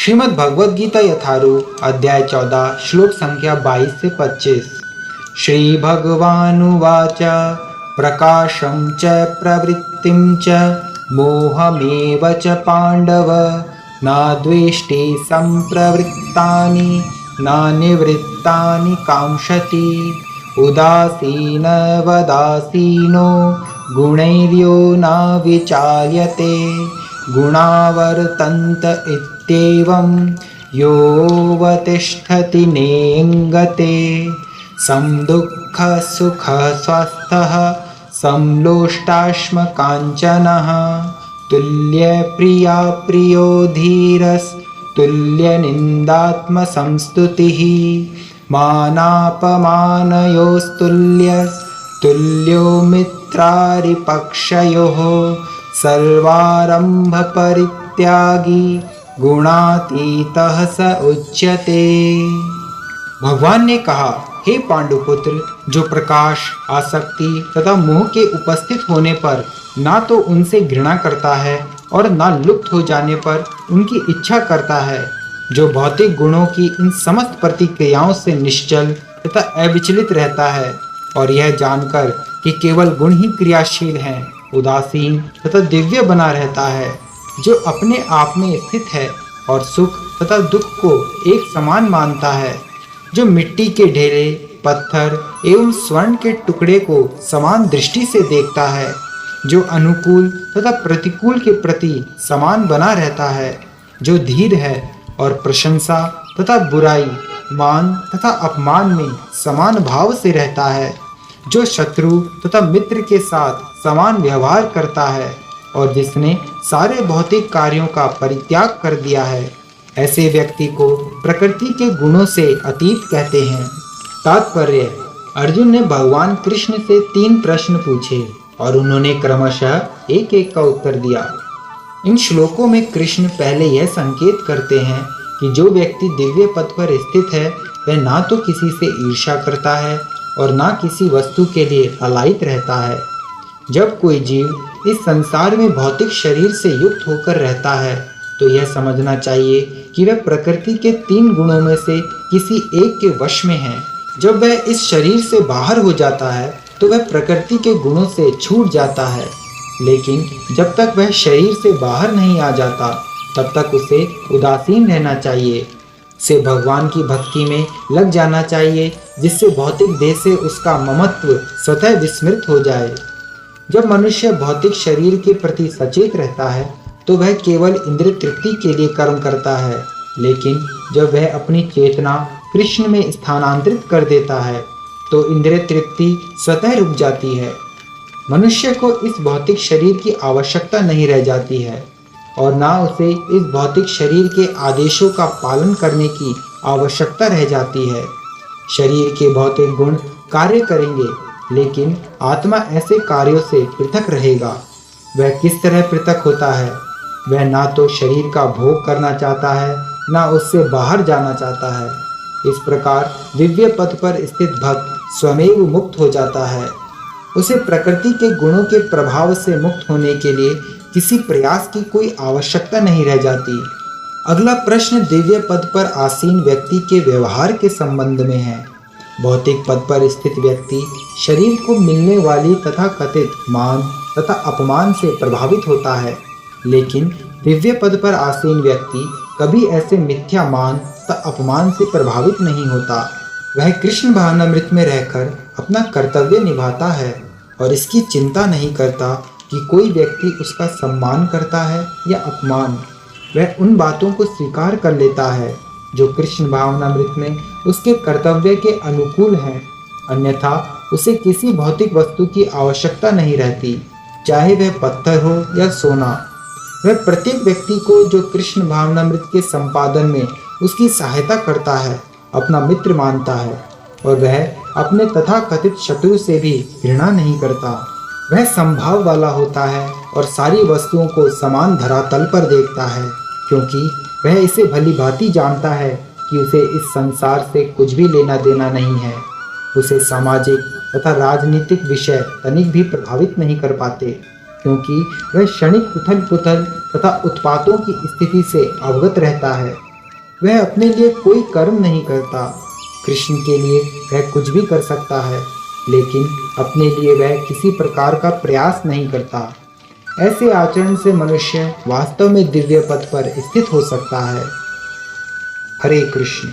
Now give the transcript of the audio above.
श्रीमद् भगवद गीता यथारूप अध्याय 14 श्लोक संख्या 22 से 25। श्री भगवानुवाच प्रकाशं च प्रवृत्तिं च मोहमेव च पांडव न द्वेष्टि संप्रवृत्तानि न निवृत्तानि कांक्षति उदासीनवदासीनो गुणैर्यो न विचार्यते गुणावर्तन्त इत्येवं योऽवतिष्ठति नेङ्गते समदुःखसुखस्वस्थः समलोष्टाश्मकाञ्चनः तुल्यप्रिया प्रियो धीरस्तुल्यनिन्दात्मसंस्तुतिः मानापमानयोस्तुल्यो मित्रारिपक्षयोः सर्वारंभपरित्यागी गुणातीतः स उच्यते। भगवान ने कहा, हे पांडुपुत्र, जो प्रकाश, आसक्ति तथा मोह के उपस्थित होने पर ना तो उनसे घृणा करता है और ना लुप्त हो जाने पर उनकी इच्छा करता है, जो भौतिक गुणों की इन समस्त प्रतिक्रियाओं से निश्चल तथा अविचलित रहता है और यह जानकर कि केवल गुण ही क्रियाशील हैं, उदासीन तथा दिव्य बना रहता है, जो अपने आप में स्थित है और सुख तथा दुख को एक समान मानता है, जो मिट्टी के ढेले, पत्थर एवं स्वर्ण के टुकड़े को समान दृष्टि से देखता है, जो अनुकूल तथा प्रतिकूल के प्रति समान बना रहता है, जो धीर है और प्रशंसा तथा बुराई, मान तथा अपमान में समान भाव से रहता है, जो शत्रु तथा मित्र के साथ समान व्यवहार करता है और जिसने सारे भौतिक कार्यों का परित्याग कर दिया है, ऐसे व्यक्ति को प्रकृति के गुणों से अतीत कहते हैं। तात्पर्य: अर्जुन ने भगवान कृष्ण से 3 प्रश्न पूछे और उन्होंने क्रमशः एक एक का उत्तर दिया। इन श्लोकों में कृष्ण पहले यह संकेत करते हैं कि जो व्यक्ति दिव्य पद पर स्थित है वह ना तो किसी से ईर्ष्या करता है और ना किसी वस्तु के लिए अलायित रहता है। जब कोई जीव इस संसार में भौतिक शरीर से युक्त होकर रहता है तो यह समझना चाहिए कि वह प्रकृति के 3 गुणों में से किसी एक के वश में है। जब वह इस शरीर से बाहर हो जाता है तो वह प्रकृति के गुणों से छूट जाता है, लेकिन जब तक वह शरीर से बाहर नहीं आ जाता तब तक उसे उदासीन रहना चाहिए, से भगवान की भक्ति में लग जाना चाहिए, जिससे भौतिक देह से उसका ममत्व स्वतः विस्मृत हो जाए। जब मनुष्य भौतिक शरीर के प्रति सचेत रहता है तो वह केवल इंद्रिय तृप्ति के लिए कर्म करता है, लेकिन जब वह अपनी चेतना कृष्ण में स्थानांतरित कर देता है तो इंद्रिय तृप्ति स्वतः रुक जाती है। मनुष्य को इस भौतिक शरीर की आवश्यकता नहीं रह जाती है और ना उसे इस भौतिक शरीर के आदेशों का पालन करने की आवश्यकता रह जाती है। शरीर के भौतिक गुण कार्य करेंगे, लेकिन आत्मा ऐसे कार्यों से पृथक रहेगा। वह किस तरह पृथक होता है? वह ना तो शरीर का भोग करना चाहता है, ना उससे बाहर जाना चाहता है। इस प्रकार दिव्य पद पर स्थित भक्त स्वयं मुक्त हो जाता है। उसे प्रकृति के गुणों के प्रभाव से मुक्त होने के लिए किसी प्रयास की कोई आवश्यकता नहीं रह जाती। अगला प्रश्न दिव्य पद पर आसीन व्यक्ति के व्यवहार के संबंध में है। भौतिक पद पर स्थित व्यक्ति शरीर को मिलने वाली तथा कथित मान तथा अपमान से प्रभावित होता है, लेकिन दिव्य पद पर आसीन व्यक्ति कभी ऐसे मिथ्या मान तथा अपमान से प्रभावित नहीं होता। वह कृष्ण भावनामृत में रहकर अपना कर्तव्य निभाता है और इसकी चिंता नहीं करता कि कोई व्यक्ति उसका सम्मान करता है या अपमान। वह उन बातों को स्वीकार कर लेता है जो कृष्ण भावनामृत में उसके कर्तव्य के अनुकूल हैं, अन्यथा उसे किसी भौतिक वस्तु की आवश्यकता नहीं रहती, चाहे वह पत्थर हो या सोना। वह प्रत्येक व्यक्ति को जो कृष्ण भावनामृत के संपादन में उसकी सहायता करता है अपना मित्र मानता है और वह अपने तथाकथित शत्रु से भी घृणा नहीं करता। वह संभाव वाला होता है और सारी वस्तुओं को समान धरातल पर देखता है, क्योंकि वह इसे भली भांति जानता है कि उसे इस संसार से कुछ भी लेना देना नहीं है। उसे सामाजिक तथा राजनीतिक विषय तनिक भी प्रभावित नहीं कर पाते, क्योंकि वह क्षणिक उथल पुथल तथा उत्पातों की स्थिति से अवगत रहता है वह अपने लिए कोई कर्म नहीं करता। कृष्ण के लिए वह कुछ भी कर सकता है, लेकिन अपने लिए वह किसी प्रकार का प्रयास नहीं करता। ऐसे आचरण से मनुष्य वास्तव में दिव्य पथ पर स्थित हो सकता है। हरे कृष्ण।